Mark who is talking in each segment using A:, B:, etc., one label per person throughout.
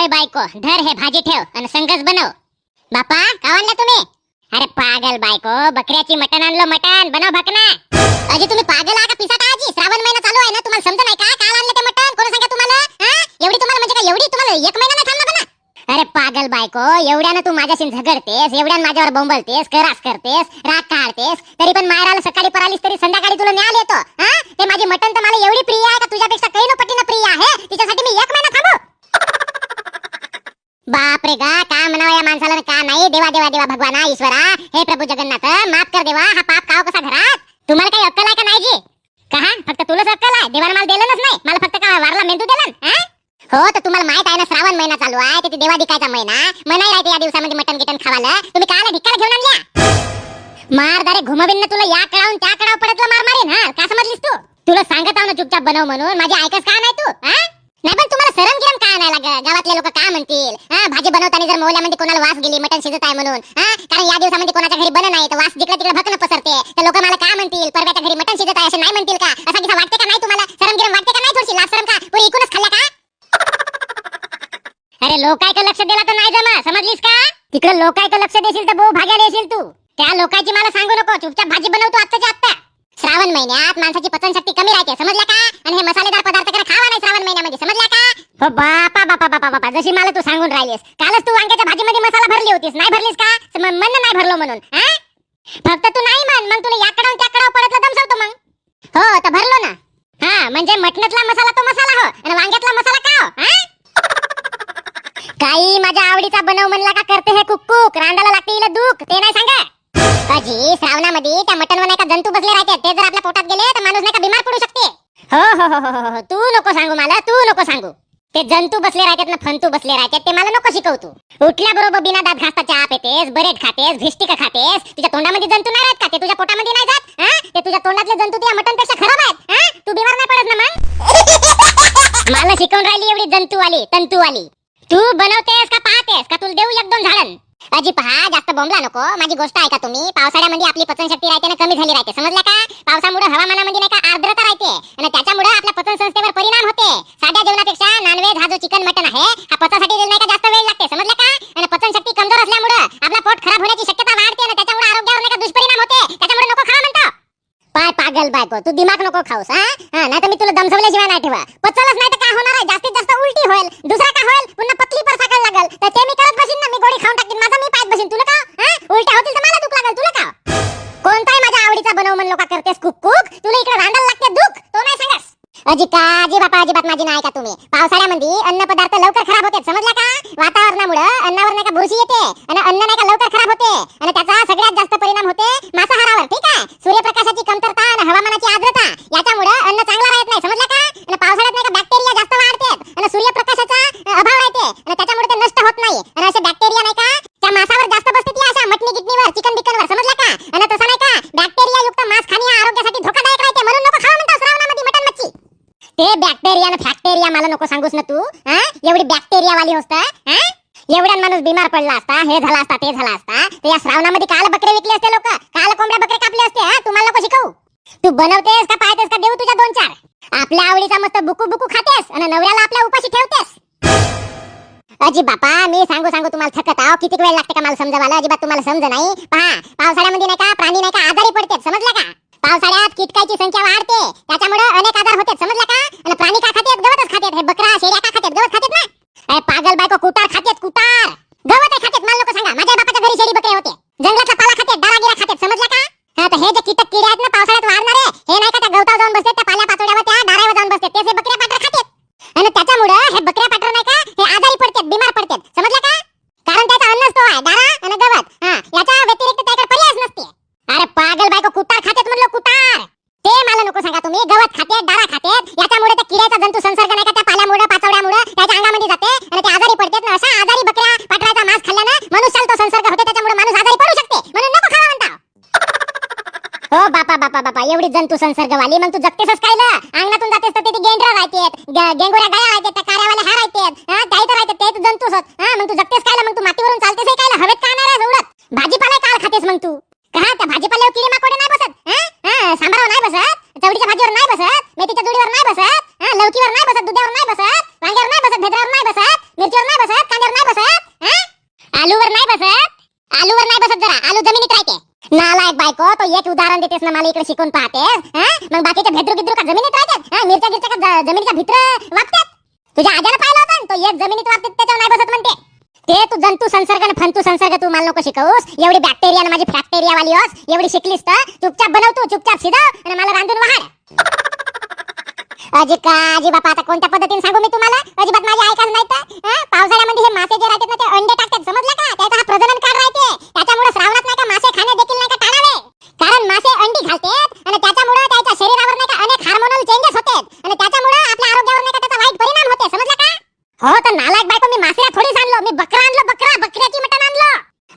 A: वय बायको, धर हे भाजी ठेव आणि संगच बनव. बापा का आणलं तुम्ही? अरे पागल बायको, बकऱ्याची मटण आणलो, मटण बनव भकना. अजी तुम्ही पागल आहे का पिसाटा आजी? श्रावण महिना चालू आहे ना, तुम्हाला समज नाही का? काल आणलं ते मटण, कोण सांगा तुम्हाला? एवढी तुम्हाला म्हणजे का एवढी तुम्हाला एक महिना नाही थांबला ना? अरे पागल बायको, एवढ्यानं तू माझ्याशी झगडतेस, एवढ्यानं माझ्यावर बोंबलतेस, करास करतेस, राग काढतेस, तरी पण मायराला सकाळी परालीस तरी संध्याकाळी तुला न्याल येतो. ते माझी मटण तर मला एवढी प्रिय आहे का तुझ्यापेक्षा काही न पटीनं प्रिय आहे, तिच्यासाठी मी एक महिना थांबू? बाप रे गा, का म्हणावं या माणसाला का नाही? देवा देवा देवा भगवाना ईश्वरा, हे प्रभू जगन्नाथ, माफ कर देवा. हा पाप काव कसा घरात? तुम्हाला काही अक्कल आहे का नाही जी? का फक्त तुलाच अक्कल आहे? देवानं मला दिलंच नाही, मला फक्त का वारला मेंदू दिला? हो तर तुम्हाला माहित आहे ना, श्रावण महिना चालू आहे, ते देवा दिकायचा महिना, मनाई राहते या दिवसामध्ये मटण गिटण खावाला. तुम्ही काला ढिक्काला घेऊन आणल्या? मार दारे घुमविन ना तुला, या कळावून त्या कळाव पडतला मार मारीन. का समजलीस तू? तुला सांगत आहो ना चुपचाप बनव म्हणून, माझी ऐकस का नाही तू? नाही पण तुम्हाला शरम गिरम का नाही लागत? गावातले लोक काय म्हणतील? भाजी बनवताना जर मोहल्यामध्ये कोणाला वास गेली, मटण शिजत आहे म्हणून, कारण या दिवसामध्ये कोणाच्या घरी बन नाही तर वास जिकडे तिकडे भकन पसरते, तर लोक मला काय म्हणतील? परव्याच्या घरी मटण शिजत आहे असं नाही म्हणतील का? असा किस्सा वाटते का नाही तुम्हाला? शरम गिरम वाटते का नाही? थोडीशी लाज शरम का पुरी इकूनच खाल्ला का? अरे लोकायचं लक्ष दिला तर नाही जमा, समजलीस का? तिकडे लोकायचं लक्ष देशील तर भाऊ भाग्याला येशील तू. त्या लोकांची मला सांगू नको, चुपचाप भाजी बनवतो आत्ताच्या आत्ता. श्रावण महिन्यात माणसाची पचनशक्ती कमी राहते, समजला का? आणि हे मसालेदार पदार्थ करा खावा नाही श्रावण महिन्यामध्ये, समजला का? हो बापा बापा बापा बापा, जशी मला तू सांगून राहिलीस. कालच तू वांग्याच्या भाजीमध्ये मसाला भरली होतीस, नाही भरलीस का? मन नाही भरलो म्हणून. फक्त तू नाही म्हण, मग तुला याकडाव त्याकडाव पडतला दमसवतो मग. हो तर भरलो ना. म्हणजे मटणातला मसाला तो मसाला हो, आणि वांग्यातला मसाला का हो? काही माझ्या आवडीचा बनव म्हणला का करते हे कुक्कुक, रांडाला लागते हिला दुख, ते नाही सांगा. काजी श्रावणामध्ये त्या मटणवर नाही का जंतू बसले राहते, ते जर आपल्या पोटात गेले तर माणूस नाही का बिमार पडू शकते. हो हो हो हो हो, तू नको सांगू मला, तू नको सांगू. ते जंतू बसले राहतात ना, फंतू बसले राहतात, ते मला नको शिकवू तू. उठल्या बरोबर बिना दात घासता चहा पेतेस, बरेट खातेस, भिष्टिका खातेस, तुझ्या तोंडामध्ये जंतू नाही राहत का? ते तुझ्या पोटामध्ये नाही जात? ते तुझ्या तोंडातले जंतू त्या मटणपेक्षा खराब आहेत. तू बिमार नाही पडत ना मग? मला शिकवून राहिली एवढी जंतूवाली तंतूवाली. तू बनवतेस का पाहतेस का? तुला देऊ एक दोन झाडण. अजी पहा, जास्त बोंबला नको, माझी गोष्ट ऐका तुम्ही. पावसाळ्यामध्ये आपली पचनशक्ती राहते ना कमी झाली राहते, समजला का? पावसामुळे हवामानामध्ये नाही का आर्द्रता राहते, आणि त्याच्यामुळे आपल्या पचन संस्थेवर परिणाम होते. साध्या जेवणापेक्षा नॉनव्हेज हा जो चिकन मटन आहे, हा पचासाठी नाही का जास्त वेळ लागते, समजला का? आणि पचनशक्ती कमजोर असल्यामुळे आपला पोट खराब होण्याची शक्यता वाढते, आणि त्याच्यामुळे आरोग्यावर नाही का दुष्परिणाम होते. त्याच्यामुळे नको खावा म्हणतो. पाय पागल बायको, तू दिमाग नको खाऊस. नाही तर मी तुला दमसवल्याशिवाय नाही ठेवा. पचलच नाही तर काय होणार आहे? जास्तीत जास्त उलटी होईल, दुसरा काय होईल? पुन्हा पतली पर साकायला लागल, तर ते मी करत बसीन ना, मी गोळी खाऊन टाकीन, माझा मी पायत बसीन. तुला का उलट्या होतील तर मला दुख लागल, तुला का? कोणताही माझ्या आवडीचा बनव म्हणलो का करतेस कुक्कुक? तुला इकडे रांडाला लागते दुख, तो नाही सांगास. अजिबात अजिबात माझी नाही का तुम्ही? पावसाळ्यामध्ये अन्न पदार्थ लवकर खराब होते, समजला का? वातावरणामुळे अन्नावर नाही का बुरशी येते, आणि अन्न नाही का लवकर खराब होते, आणि त्याचा सगळ्यात जास्त परिणाम होते मांसाहारावर, ठीक आहे? सूर्यप्रकाशाची कमतरता आणि हवामानाची आर्द्रता याच्यामुळे अन्न चांगला राहत नाही, समजला का? आणि पावसाळ्यात नाही का बॅक्टेरिया जास्त वाढतात, आणि सूर्यप्रकाशाचा अभाव राहते, आणि त्याच्यामुळे ते नष्ट होत नाही, आणि असे बॅक्टेरिया नाही का त्या मांसावर जास्त बसतात, अशा मटणी गिटणीवर, चिकन बिकनवर, समजला का? आणि तसं नाही का, बॅक्टेरिया युक्त मांस खाणे आरोग्यासाठी धोकादायक राहते, म्हणून नको खाऊ म्हणतो श्रावणामध्ये मटण मच्छी. ते बॅक्टेरिया ना फॅक्टेरिया मला नको सांगूस ना तू. एवढी बॅक्टेरिया वाली होता, एवढ्या माणूस बिमार पडला असता, हे झाला असता, ते झाला असता, तर या श्रावणामध्ये काल बकरे विकले असते लोक, काल कोंबड्या बकरे कापले असते. तुम्हाला नको शिकवू. तू बनवतेस का पाहतेस का? देऊ तुझ्या दोन चार. आपल्या आवडीचा मस्त बुकू बुकू खातेस, आणि नवऱ्याला आपल्या उपाशी ठेवतेस. अजी बापा, मी सांगू तुम्हाला थकत आहो, किती वेळ लागते का मला समजावायला? अजिबात तुम्हाला समज नाही. पहा, पावसाळ्यामध्ये नाही का प्राणी नाही का आजारी पडतात, समजला का? पावसाळ्यात कीटकाची संख्या वाढते, त्याच्यामुळे अनेक आजार होतात, समजला का? आणि प्राणी का खातात? गवतच खातात. हे बकरा शेळ्या का खातात? गवत खातात ना. अरे पागल बायको, कुटार खातात, कुटार. गवत खातात. मला नको सांगा, माझ्या बापाच्या घरी शेळी बकरे होते, जंगलातला पाला खातात, डारागिरा खातात, समजला का? तर हे जे कीटक किडे आहेत ना पावसाळ्यात वाढणारे, हे नाही का त्या गवतावर जाऊन बसतात, त्या पाल्या पाचोड्यावर, त्या डारावर जाऊन बसतात, तेच हे बकऱ्या पाटर खातात, आणि त्याच्यामुळे हे बकऱ्या पाटर नाही का हे आजारी पडतात, बिमार पडतात, समजला का? कारण त्याचा अन्नच तो आहे, डारा आणि गवत. याच्या व्यतिरिक्त त्याकडे पर्यायच नसते. अरे पागल बायको, कुटार खातात म्हणलं, कुटार. ते मला नको सांगा तुम्ही. गवत खातात, डारा खातात, याच्यामुळे त्या किड्याचा जंतू संसर्ग नाही का त्या पाल्यामुळे, पाचोड्यामुळे त्याच्या अंगामध्ये जाते, आणि ते आजारी पडतात. ना अशा आजारी बकऱ्या पाटराचा मांस खाल्ल्यानं मनुष्याला तो संसर्ग होते, त्याच्यामुळे माणूस आजारी पडू शकते, म्हणून नको खावा म्हणता. हो बापा बापा बापा, एवढी जंतू संसर्गवाली, मग तू जगतेसच काय? अंगणातून जातेस तर ते गेंडरा राहतात, गेंगोऱ्या गाया राहतात, त्या कार्यावाल्या हा राहतात, काही तर राहतात, ते जंतूच होत. मग तू जगतेस काय? मग तू मातीवरून चालतेस काय? हवेत का नाही उडत? भाजीपाला काल खातेस मग तू? का त्या भाजीपाल्यावर किडी माकोडे नाही बसत? सांबारावर नाही बसत, चवडीच्या भाजीवर नाही बसत, मेथीच्या जोडीवर नाही बसत, लवकीवर नाही बसत, दुधावर नाही बसत, वांग्यावर नाही बसत, भेद्रावर नाही बसत, मिरचीवर नाही बसत, हेच उदाहरण देतेस ना मला इकडे शिकून पाहतेस मग बाकीचे भेद्रू गिद्रू का जमिनीत राहतात मिरच्या गिरच्या का जमिनीच्या भितर वागतात तुझ्या आज्यानं पाहिलं होतं तो एक जमिनीत वागतात त्याच्यावर नाही बसत म्हणते ते तू जंतू संसर्ग आणि फंतू संसर्ग तू मला नको शिकवूस एवढी बॅक्टेरिया माझी फॅक्टेरिया वाली होस एवढी शिकलीस तर चुपचाप बनव तू चुपचाप शिजव आणि मला रांधून वाढ अजी बापा आता कोणत्या पद्धतीने सांगू मी तुम्हाला अजिबात माझी ऐकायला नाही तर पावसाळ्यामध्ये हे मासे जे राहतात ना ते अंडे टाकतात समजलं का त्याचा हा प्रजनन काळ राहते त्याच्यामुळे श्रावणात नाही का मासे खाणे देखील नाही का टाळावे कारण मासे अंडी घालतात आणि त्याच्यामुळे त्याच्या शरीरावर नाही का अनेक हार्मोनल चेंजेस होतात आणि त्याच्यामुळे आपल्या आरोग्यावर नाही का त्याचा वाईट परिणाम होते समजलं का हो तर नालायक बायको मी मासेला थोडीच आणलो मी बकरा आणलो बकऱ्याची मटण आणलो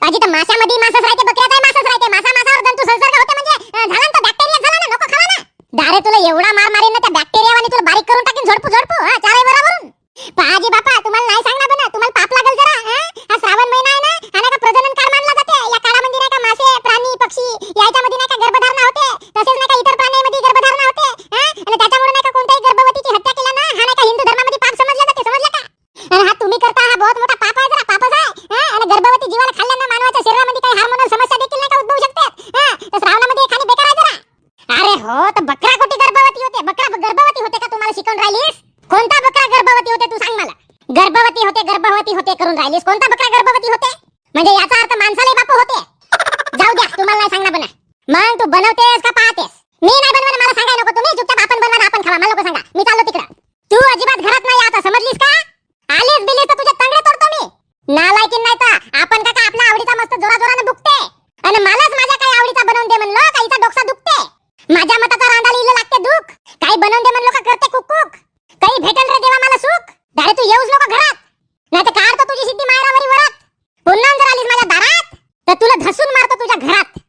A: अजी तर माशामध्ये मासच राहते बकऱ्याचाही मासच राहते मासावर जंतू संसर्ग होते म्हणजे झाला ना बॅक्टेरिया झाला ना नको खावा ना दारे तुला एवढा मार मारीन ना त्या बॅक्टेरियावानी तुला बारीक करून टाकीन झोडपू चालय बरोबरून पाजी बापा तुम्हाला नाही सांगणार बना तुम्हाला पाप लागल जरा हा श्रावण महिना आहे ना हा का प्रजनन काळ मानला जाते या काळामध्ये नाही का मासे प्राणी पक्षी याच्यामध्ये नाही का गर्भधारणा होते तसेच नाही का इतर प्राण्यांमध्ये गर्भधारणा होते आणि त्याच्यामुळे नाही का कोणत्याही गर्भवतीची हत्या केल्यानं हा नाही का हिंदू धर्मामध्ये पाप समजला जाते समजलं का आणि हा तुम्ही करता हा बहुत मोठा पाप आहे जरा पापच आहे आणि गर्भवती जीवाला खाल्ल्यानं मानवाच्या शरीरामध्ये काही हार्मोनल समस्या देखील नाही का उद्भवू शकतात तर श्रावणामध्ये खाणे बेकार आहे जरा अरे हो तर बकरा कोटी गर्भवती होते बकरा गर्भवती होते का तुम्हाला शिकवून राहिलीस कोणता बकरा गर्भवती होते तू सांग मला गर्भवती होते करून राहिलीस कोणता बकरा गर्भवती होते म्हणजे याचा अर्थ माणसाला बापू होते जाऊ द्या तुम्हाला नाही सांगणार बना मग तू बनवतेस का पाहतेस मी नाही बनवणार मला सांगाय नको तुम्ही चुपचाप आपण बनवा आपण खावा मला नको सांगा मी चाललो तिकडं तू अजिबात घरात नाही आता समजलीस का आलीस बिलीस तर तुझे तंगडे तोडतो मी नालायकीन नाही तर आपण का आपल्या आवडीचा मस्त जोराने बुकते आणि मलाच माझ्या काही आवडीचा बनवून दे म्हणलो काहीचा डोकसा दुखते माझ्या मताचा रांडाला इल्ल लागते दुख काही बनवून दे म्हणलो का करते कुक काही भेटल रे देवा मला सुख दारे तू येऊच नको घरात नाही तर काढतो तुझी सिद्धी मायरावरी वरात पुन्हा जर आलीस माझ्या दारात तर तुला धसून मारतो तुझ्या घरात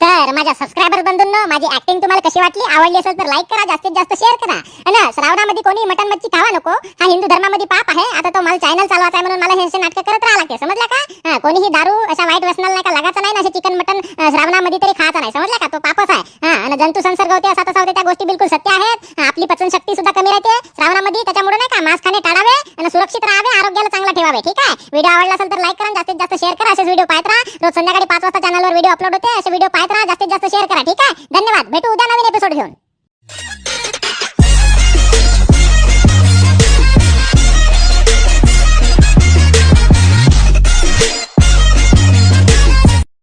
A: तर माझ्या सबस्क्रायबर बंधूंनो माझी ऍक्टिंग तुम्हाला कशी वाटली आवडली असेल तर लाईक करा जास्तीत जास्त शेअर करा आणि श्रावणामध्ये कोणी मटन मच्छी खावा नको हा हिंदू धर्मामध्ये पाप आहे आता तो मला चॅनल चालवायचा आहे म्हणून मला हे नाटक करत राहा लागते समजला का कोणीही दारू अशा वाईट व्यसनाला नाही का लागायचं नाही ना असे चिकन मटन श्रावणामध्ये तरी खायचं नाही समजला का तो पापच आहे आणि जंतू संसर्ग होते असा तसा होते त्या गोष्टी बिलकुल सत्य आहेत आपली पचन शक्ती सुद्धा कमी राहते श्रावणामध्ये त्याच्यामुळे नाही का मांस खाणे टाळावे आणि सुरक्षित राहावे आरोग्याला चांगला ठेवावे ठीक आहे व्हिडिओ आवडला असेल तर लाईक करा जास्तीत जास्त शेअर करा असे व्हिडिओ पाहत राहा रोज संध्याकाळी 5 वाजता चॅनलवर व्हिडिओ अपलोड होते असे व्हिडिओ पाहत राहा जास्तीत जास्त शेअर करा ठीक आहे धन्यवाद भेटू उद्या नवीन एपिसोड घेऊन